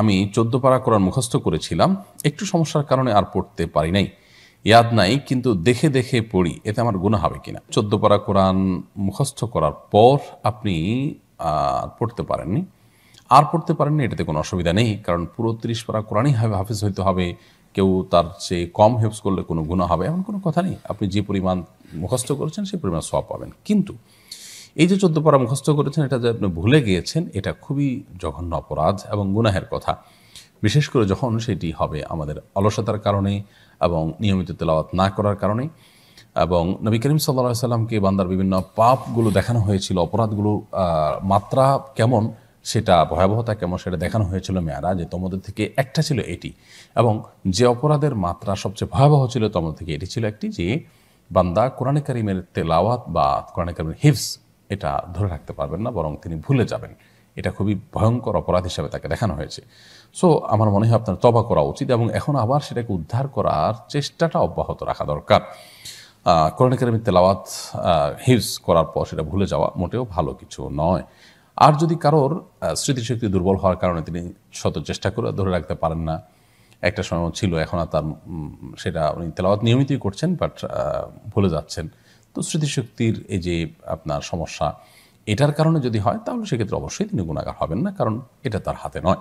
আমি 14 পারা কোরআন মুখস্থ করেছিলাম, একটু সমস্যার কারণে আর পড়তে পারি নাই, ইয়াদ নাই, কিন্তু দেখে দেখে পড়ি, এতে আমার গুনাহ হবে কিনা? 14 পারা কোরআন মুখস্থ করার পর আপনি পড়তে পারেননি, আর পড়তে পারেননি, এটাতে কোনো অসুবিধা নেই, কারণ পুরো 30 পারা কোরআনই হাফেজ হইতে হবে। কেউ তার চেয়ে কম হেফজ করলে কোনো গুনাহ হবে এমন কোনো কথা নেই। আপনি যে পরিমাণ মুখস্থ করেছেন সেই পরিমাণ সওয়াব পাবেন। কিন্তু এই যে 14 পারা মুখস্থ করেছেন, এটা যে আপনি ভুলে গিয়েছেন, এটা খুবই জঘন্য অপরাধ এবং গুনাহের কথা। বিশেষ করে যখন সেটি হবে আমাদের অলসতার কারণে এবং নিয়মিত তেলাওয়াত না করার কারণে। এবং নবী করিম সাল্লাল্লাহু আলাইহি সাল্লামকে বান্দার বিভিন্ন পাপগুলো দেখানো হয়েছিল, অপরাধগুলো মাত্রা কেমন, সেটা ভয়াবহতা কেমন, সেটা দেখানো হয়েছিল মেয়ারাজে। তোমাদের থেকে একটা ছিল এটি, এবং যে অপরাধের মাত্রা সবচেয়ে ভয়াবহ ছিল তোমাদের থেকে এটি ছিল একটি, যে বান্দা কোরআনে কারিমের তেলাওয়াত বা কোরআনে কারিমের হিফজ এটা ধরে রাখতে পারবেন না, বরং তিনি ভুলে যাবেন। এটা খুবই ভয়ঙ্কর অপরাধ হিসাবে তাকে দেখানো হয়েছে। সো আমার মনে হয় আপনার তওবা করা উচিত এবং এখন আবার সেটাকে উদ্ধার করার চেষ্টাটা অব্যাহত রাখা দরকার। কোরআন কারিমের তেলাওয়াত হিফজ করার পর সেটা ভুলে যাওয়া মোটেও ভালো কিছু নয়। আর যদি কারোর স্মৃতিশক্তি দুর্বল হওয়ার কারণে তিনি শত চেষ্টা করে ধরে রাখতে পারেন না, একটা সময় ছিল, এখন আর তার সেটা উনি তেলাওয়াত নিয়মিতই করছেন, বাট ভুলে যাচ্ছেন, তো স্মৃতিশক্তির এই যে আপনার সমস্যা, এটার কারণে যদি হয় তাহলে সেক্ষেত্রে অবশ্যই তিনি গুনাহগার হবেন না, কারণ এটা তার হাতে নয়।